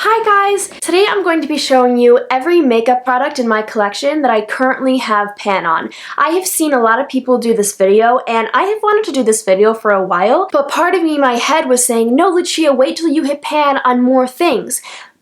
Hi guys! Today I'm going to be showing you every makeup product in my collection that I currently have pan on. I have seen a lot of people do this video and I have wanted to do this video for a while, but part of me in my head was saying, no Lucia, wait till you hit pan on more things.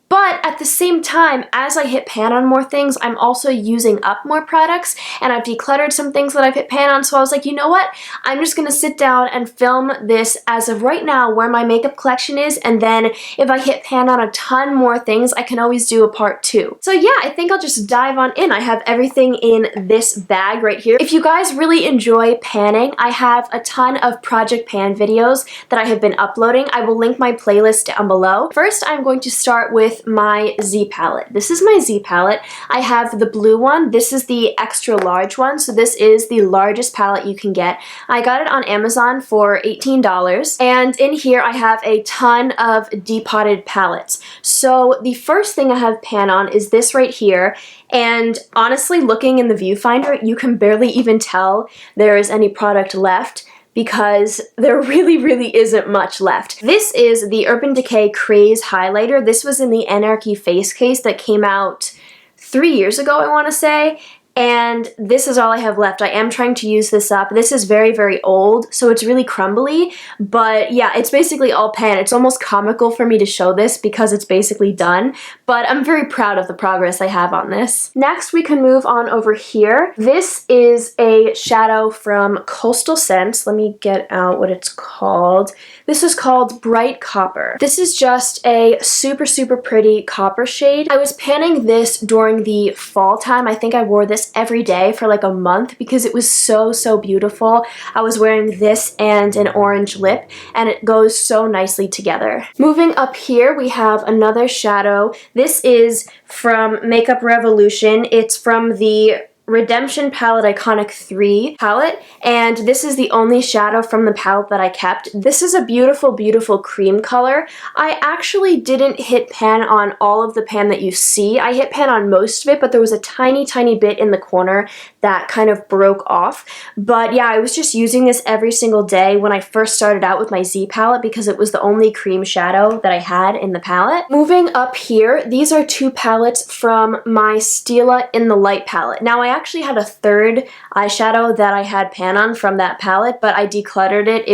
But at the same time, as I hit pan on more things, I'm also using up more products, and I've decluttered some things that I've hit pan on, so I was like, you know what? I'm just gonna sit down and film this as of right now where my makeup collection is, and then if I hit pan on a ton more things, I can always do a part 2. So yeah, I think I'll just dive on in. I have everything in this bag right here. If you guys really enjoy panning, I have a ton of Project Pan videos that I have been uploading. I will link my playlist down below. First, I'm going to start with my Z palette. This is my Z palette. I have the blue one. This is the extra large one, so this is the largest palette you can get. I got it on Amazon for $18, and in here I have a ton of depotted palettes. So the first thing I have pan on is this right here, and honestly, looking in the viewfinder, you can barely even tell there is any product left, because there really isn't much left. This is the Urban Decay Craze Highlighter. This was in the Anarchy face case that came out 3 years ago, I want to say. And this is all I have left. I am trying to use this up. This is very old, so it's really crumbly, but yeah, it's basically all pan. It's almost comical for me to show this because it's basically done, but I'm very proud of the progress I have on this. Next, we can move on over here. This is a shadow from Coastal Scents. Let me get out what it's called. This is called Bright Copper. This is just a super pretty copper shade. I was panning this during the fall time. I think I wore this every day for like a month because it was so beautiful. I was wearing this and an orange lip, and it goes so nicely together. Moving up here, we have another shadow. This is from Makeup Revolution. It's from the Redemption Palette Iconic 3 palette, and this is the only shadow from the palette that I kept. This is a beautiful cream color. I actually didn't hit pan on all of the pan that you see. I hit pan on most of it, but there was a tiny bit in the corner that kind of broke off. But yeah, I was just using this every single day when I first started out with my Z palette because it was the only cream shadow that I had in the palette. Moving up here, these are two palettes from my Stila in the Light palette. Now, I actually had a third eyeshadow that I had pan on from that palette, but I decluttered it.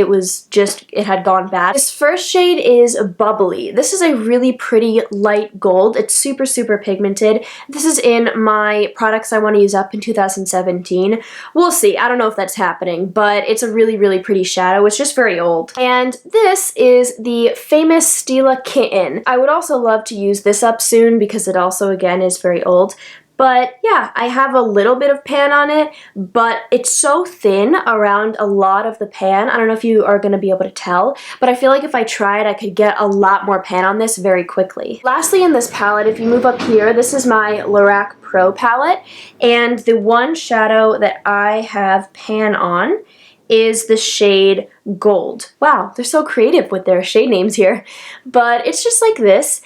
It had gone bad. This first shade is Bubbly. This is a really pretty light gold. It's super pigmented. This is in my products I want to use up in 2017. We'll see. I don't know if that's happening, but it's a really pretty shadow. It's just very old. And this is the famous Stila Kitten. I would also love to use this up soon because it also, again, is very old. But yeah, I have a little bit of pan on it, but it's so thin around a lot of the pan. I don't know if you are going to be able to tell, but I feel like if I tried, I could get a lot more pan on this very quickly. Lastly, in this palette, if you move up here, this is my Lorac Pro palette, and the one shadow that I have pan on is the shade Gold. Wow, they're so creative with their shade names here. But it's just like this.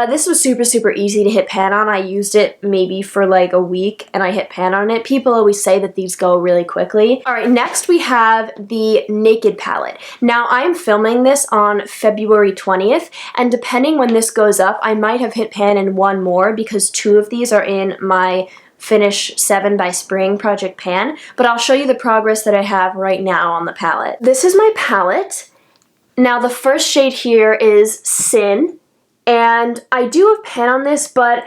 This was super easy to hit pan on. I used it maybe for like a week and I hit pan on it. People always say that these go really quickly. Alright, next we have the Naked palette. Now, I'm filming this on February 20th, and depending when this goes up, I might have hit pan in one more because 2 of these are in my Finish 7 by Spring Project Pan, but I'll show you the progress that I have right now on the palette. This is my palette. Now, the first shade here is Sin, and I do have pan on this, but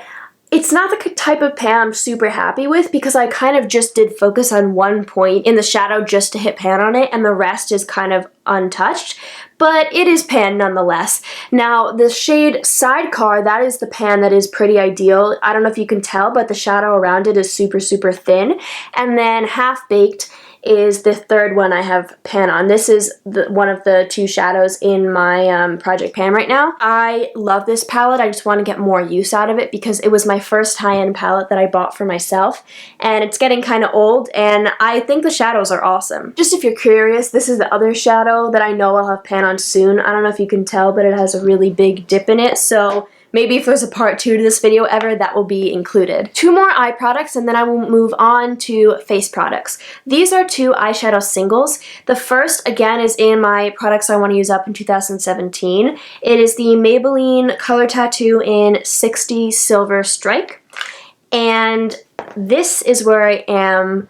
it's not the type of pan I'm super happy with because I kind of just did focus on one point in the shadow just to hit pan on it, and the rest is kind of untouched, but it is pan nonetheless. Now, the shade Sidecar, that is the pan that is pretty ideal. I don't know if you can tell, but the shadow around it is super thin. And then Half Baked is the third one I have pan on. This is one of the 2 shadows in my Project Pan right now. I love this palette. I just want to get more use out of it because it was my first high-end palette that I bought for myself, and it's getting kind of old, and I think the shadows are awesome. Just if you're curious, this is the other shadow that I know I'll have pan on soon. I don't know if you can tell, but it has a really big dip in it, so maybe if there's a part 2 to this video ever, that will be included. 2 more eye products and then I will move on to face products. These are 2 eyeshadow singles. The first, again, is in my products I want to use up in 2017. It is the Maybelline Color Tattoo in 60 Silver Strike. And this is where I am.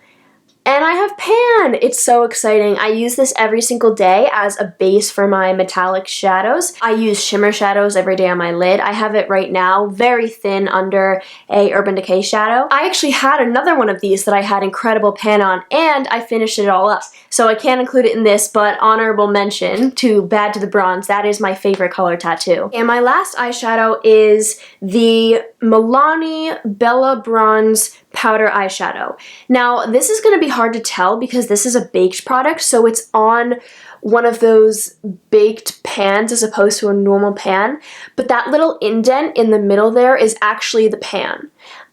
And I have pan! It's so exciting. I use this every single day as a base for my metallic shadows. I use shimmer shadows every day on my lid. I have it right now, very thin under a Urban Decay shadow. I actually had another one of these that I had incredible pan on, and I finished it all up. So I can't include it in this, but honorable mention to Bad to the Bronze. That is my favorite color tattoo. And my last eyeshadow is the Milani Bella Bronze powder eyeshadow. Now, this is going to be hard to tell because this is a baked product, so it's on one of those baked pans as opposed to a normal pan, but that little indent in the middle there is actually the pan.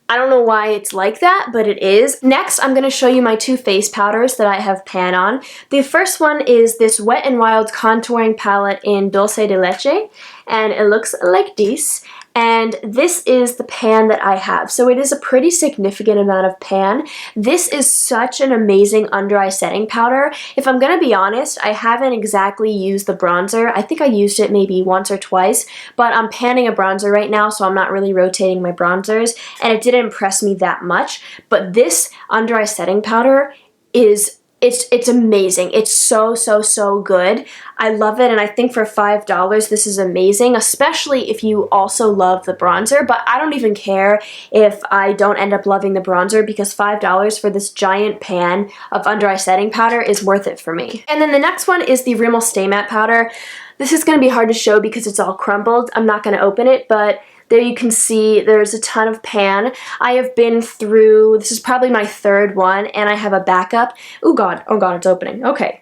I don't know why it's like that, but it is. Next, I'm going to show you my 2 face powders that I have pan on. The first one is this Wet n Wild contouring palette in Dulce de Leche, and it looks like this. And this is the pan that I have. So it is a pretty significant amount of pan. This is such an amazing under eye setting powder. If I'm going to be honest, I haven't exactly used the bronzer. I think I used it maybe once or twice, but I'm panning a bronzer right now, so I'm not really rotating my bronzers, and it didn't impress me that much. But this under eye setting powder is It's amazing. It's so, so, so good. I love it, and I think for $5 this is amazing, especially if you also love the bronzer, but I don't even care if I don't end up loving the bronzer because $5 for this giant pan of under eye setting powder is worth it for me. And then the next one is the Rimmel Stay Matte powder. This is going to be hard to show because it's all crumbled. I'm not going to open it, but there you can see there's a ton of pan. I have been through, this is probably my 3rd one, and I have a backup. Oh god, it's opening. Okay.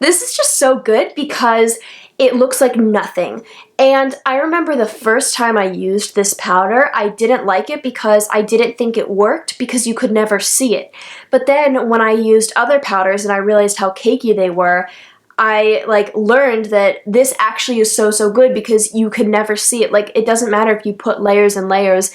This is just so good because it looks like nothing. And I remember the first time I used this powder, I didn't like it because I didn't think it worked because you could never see it. But then when I used other powders and I realized how cakey they were, I learned that this actually is so, so good because you could never see it. Like, it doesn't matter if you put layers and layers.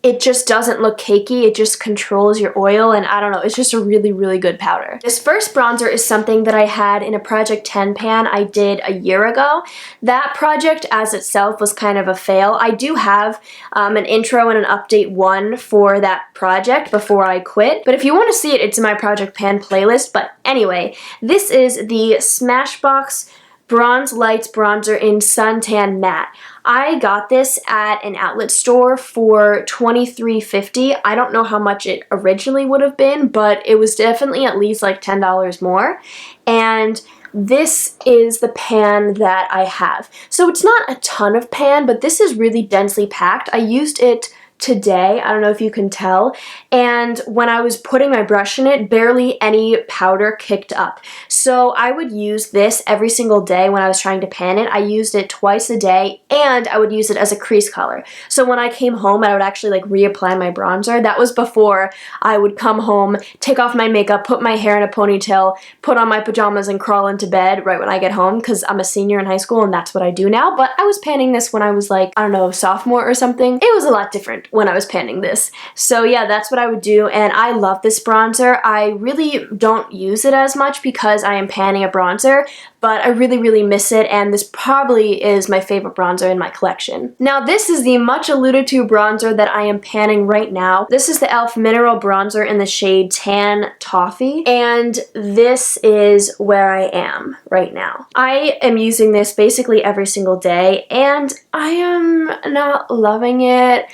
It just doesn't look cakey. It just controls your oil, and I don't know, it's just a really, really good powder. This first bronzer is something that I had in a Project 10 pan I did a year ago. That project as itself was kind of a fail. I do have an intro and an update 1 for that project before I quit, but if you want to see it, it's in my Project Pan playlist. But anyway, this is the Smashbox Bronze Lights Bronzer in Suntan Matte. I got this at an outlet store for $23.50. I don't know how much it originally would have been, but it was definitely at least like $10 more. And this is the pan that I have. So it's not a ton of pan, but this is really densely packed. I used it today, I don't know if you can tell, and when I was putting my brush in it, barely any powder kicked up. So I would use this every single day when I was trying to pan it. I used it twice a day, and I would use it as a crease color. So when I came home, I would actually reapply my bronzer. That was before I would come home, take off my makeup, put my hair in a ponytail, put on my pajamas, and crawl into bed right when I get home, because I'm a senior in high school and that's what I do now. But I was panning this when I was I don't know, sophomore or something. It was a lot different when I was panning this. So yeah, that's what I would do, and I love this bronzer. I really don't use it as much because I am panning a bronzer, but I really, really miss it, and this probably is my favorite bronzer in my collection. Now this is the much alluded to bronzer that I am panning right now. This is the e.l.f. Mineral Bronzer in the shade Tan Toffee, and this is where I am right now. I am using this basically every single day, and I am not loving it.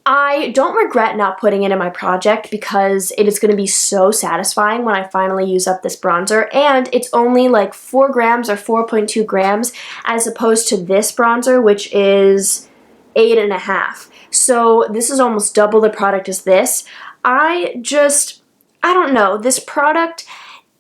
I don't regret not putting it in my project because it is going to be so satisfying when I finally use up this bronzer, and it's only 4 grams or 4.2 grams as opposed to this bronzer, which is 8.5. So this is almost double the product as this. I don't know, this product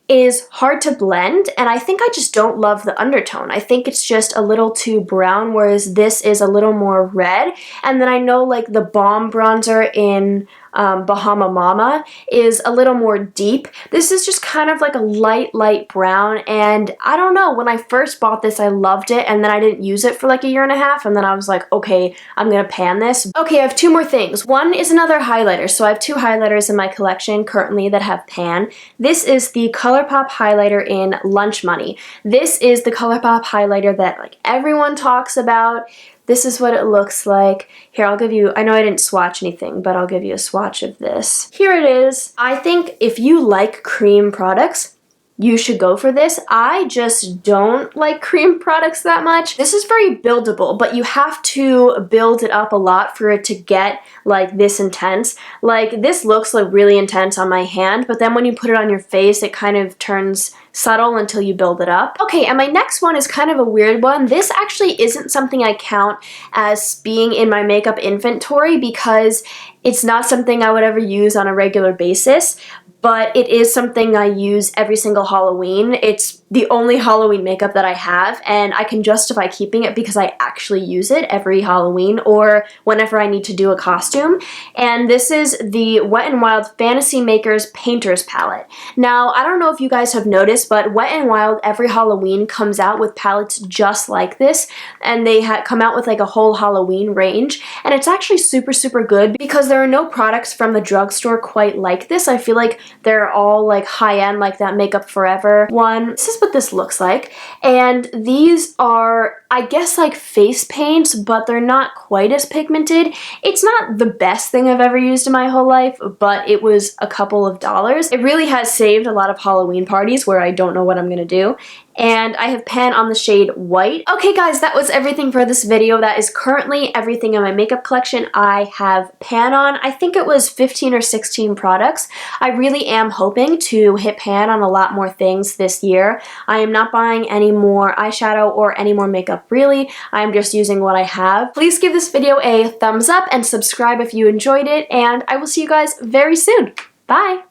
is hard to blend, and I think I just don't love the undertone. I think it's just a little too brown, whereas this is a little more red. And then I know the Balm bronzer in Bahama Mama is a little more deep. This is just kind of like a light brown, and I don't know, when I first bought this I loved it, and then I didn't use it for like a year and a half, and then I was like, okay, I'm gonna pan this. Okay, I have two more things. One is another highlighter. So I have two highlighters in my collection currently that have pan. This is the ColourPop highlighter in Lunch Money. This is the ColourPop highlighter that like everyone talks about. This is what it looks like. Here, I'll give you, I know I didn't swatch anything, but I'll give you a swatch of this. Here it is. I think if you like cream products, you should go for this. I just don't like cream products that much. This is very buildable, but you have to build it up a lot for it to get like this intense. Like this looks like really intense on my hand, but then when you put it on your face, it kind of turns subtle until you build it up. Okay, and my next one is kind of a weird one. This actually isn't something I count as being in my makeup inventory because it's not something I would ever use on a regular basis, but it is something I use every single Halloween. It's the only Halloween makeup that I have, and I can justify keeping it because I actually use it every Halloween or whenever I need to do a costume. And this is the Wet n Wild Fantasy Makers Painters Palette. Now, I don't know if you guys have noticed, but Wet n Wild every Halloween comes out with palettes just like this, and they come out with like a whole Halloween range, and it's actually super good because there are no products from the drugstore quite like this. I feel like they're all like high-end, like that Makeup Forever one. This is what this looks like, and these are, I guess, like face paints, but they're not quite as pigmented. It's not the best thing I've ever used in my whole life, but it was a couple of dollars. It really has saved a lot of Halloween parties where I don't know what I'm gonna do. And I have pan on the shade White. Okay guys, that was everything for this video. That is currently everything in my makeup collection I have pan on. I think it was 15 or 16 products. I really am hoping to hit pan on a lot more things this year. I am not buying any more eyeshadow or any more makeup really. I'm just using what I have. Please give this video a thumbs up and subscribe if you enjoyed it, and I will see you guys very soon. Bye!